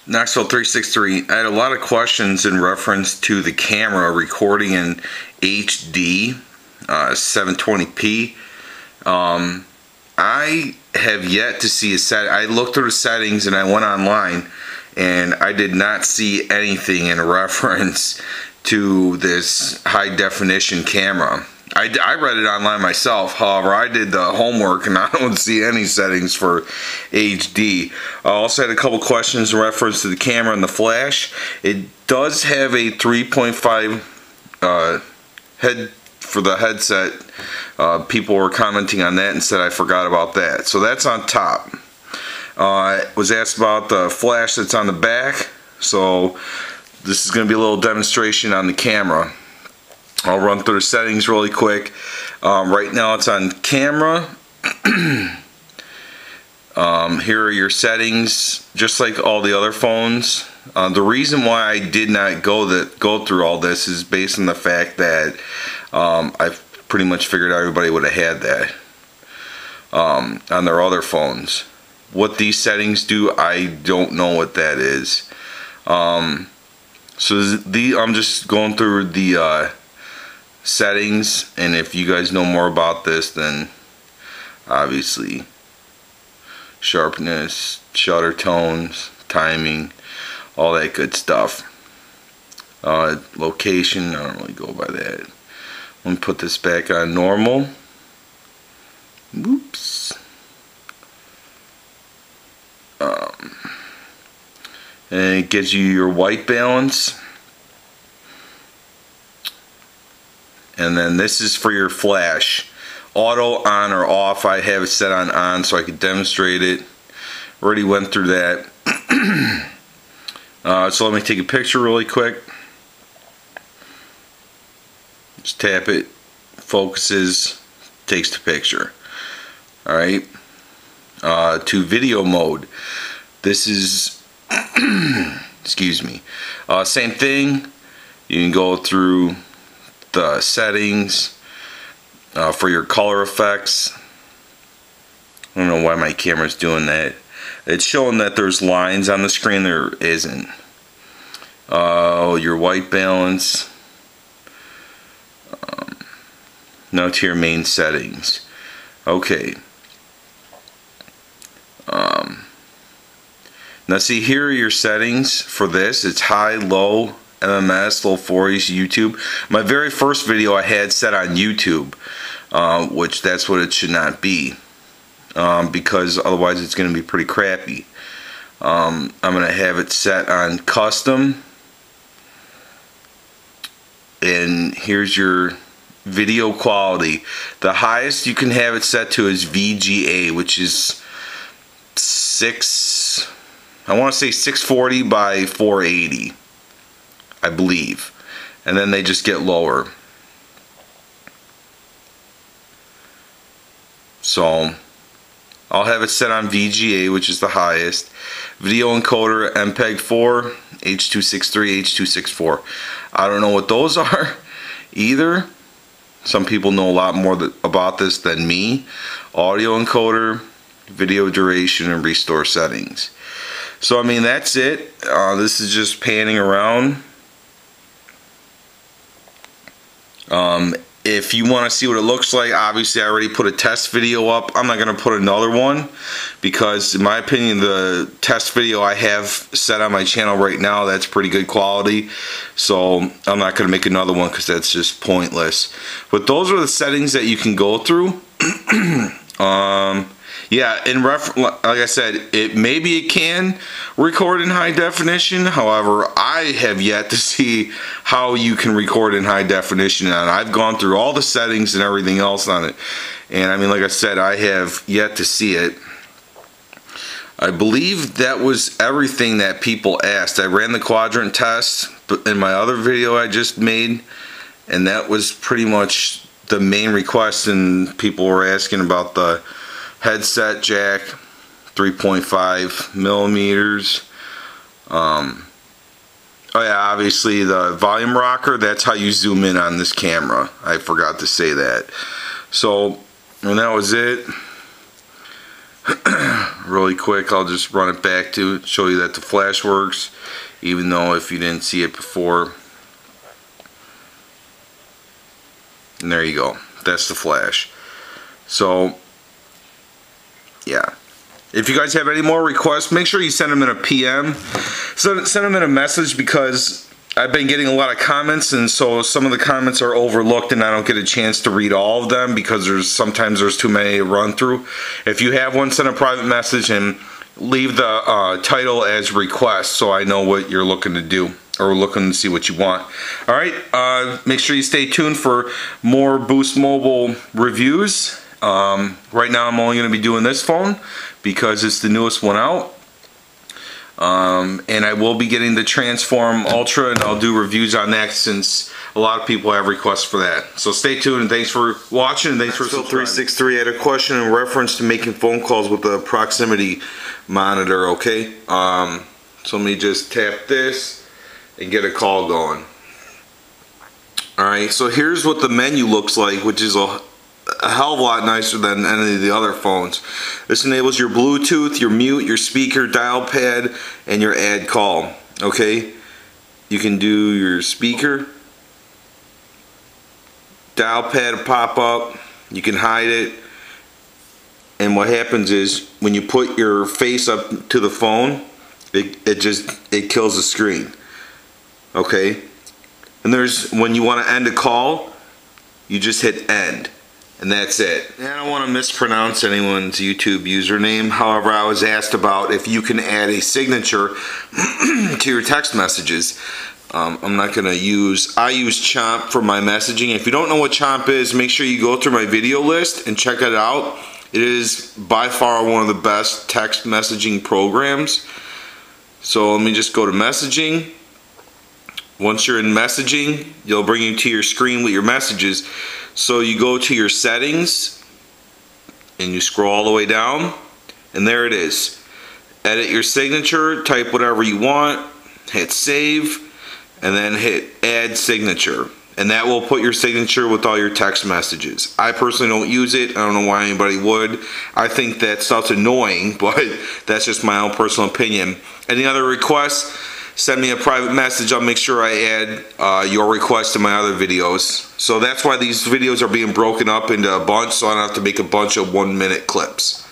Knoxville 363. I had a lot of questions in reference to the camera recording in HD 720p. I have yet to see a set. I looked through the settings and I went online and I did not see anything in reference to this high definition camera. I read it online myself, however I did the homework and I don't see any settings for HD. I also had a couple questions in reference to the camera and the flash. It does have a 3.5 head for the headset. People were commenting on that and said I forgot about that. So that's on top. I was asked about the flash that's on the back. So this is going to be a little demonstration on the camera. I'll run through the settings really quick. Right now it's on camera. Here are your settings, just like all the other phones. The reason why I did not go through all this is based on the fact that I've pretty much figured everybody would have had that on their other phones. What these settings do, I don't know what that is. So I'm just going through the settings, and if you guys know more about this, then obviously sharpness, shutter tones, timing, all that good stuff. Location, I don't really go by that. Let me put this back on normal. Whoops. And it gives you your white balance. And then this is for your flash. Auto on or off. I have it set on so I could demonstrate it. Already went through that. So let me take a picture really quick. Just tap it, focuses, takes the picture. Alright. To video mode. This is excuse me. Same thing. You can go through the settings for your color effects. I don't know why my camera's doing that. It's showing that there's lines on the screen. There isn't. Your white balance. Now to your main settings. Okay. Now see, here are your settings for this. It's high, low, MMS, low 40s, YouTube. My very first video I had set on YouTube, which that's what it should not be, because otherwise it's going to be pretty crappy. I'm going to have it set on custom, and here's your video quality. The highest you can have it set to is VGA, which is 640 by 480. I believe, and then they just get lower. So I'll have it set on VGA, which is the highest. Video encoder MPEG-4, H.263, H.264. I don't know what those are either. Some people know a lot more about this than me. Audio encoder, video duration, and restore settings. So I mean, that's it. This is just panning around. If you want to see what it looks like, obviously I already put a test video up. I'm not going to put another one because in my opinion the test video I have set on my channel right now, that's pretty good quality. So I'm not going to make another one because that's just pointless. But those are the settings that you can go through. Yeah, like I said, maybe it can record in high definition. However, I have yet to see how you can record in high definition, and I've gone through all the settings and everything else on it. And I mean, like I said, I have yet to see it. I believe that was everything that people asked. I ran the quadrant test in my other video I just made, and that was pretty much the main request. And people were asking about the headset jack, 3.5 millimeters. Oh yeah, obviously the volume rocker, that's how you zoom in on this camera. I forgot to say that. So, and that was it. Really quick, I'll just run it back to show you that the flash works, even though if you didn't see it before. And there you go, that's the flash. So yeah, if you guys have any more requests, make sure you send them in a PM. So send them in a message, because I've been getting a lot of comments, and so some of the comments are overlooked and I don't get a chance to read all of them because sometimes there's too many to run through. If you have one, send a private message and leave the title as request, so I know what you're looking to do or looking to see what you want. Alright, make sure you stay tuned for more Boost Mobile reviews. Right now I'm only going to be doing this phone because it's the newest one out. And I will be getting the Transform Ultra, and I'll do reviews on that since a lot of people have requests for that. So stay tuned, and thanks for watching, and thanks for subscribing. 363 had a question in reference to making phone calls with the proximity monitor, okay? So let me just tap this and get a call going. Alright, so here's what the menu looks like, which is a hell of a lot nicer than any of the other phones. This enables your Bluetooth, your mute, your speaker, dial pad, and your add call. Okay, you can do your speaker, dial pad pop up, you can hide it, and what happens is when you put your face up to the phone, it kills the screen. Okay, and when you want to end a call, you just hit end. And that's it. And I don't want to mispronounce anyone's YouTube username. However, I was asked about if you can add a signature to your text messages. I'm not going to I use Chomp for my messaging. If you don't know what Chomp is, make sure you go through my video list and check it out. It is by far one of the best text messaging programs. So let me just go to messaging. Once you're in messaging, it'll bring you to your screen with your messages. So you go to your settings and you scroll all the way down, and there it is. Edit your signature, type whatever you want, hit save, and then hit add signature. And that will put your signature with all your text messages. I personally don't use it. I don't know why anybody would. I think that stuff's annoying, but that's just my own personal opinion. Any other requests? Send me a private message. I'll make sure I add your request to my other videos. So that's why these videos are being broken up into a bunch, so I don't have to make a bunch of 1-minute clips.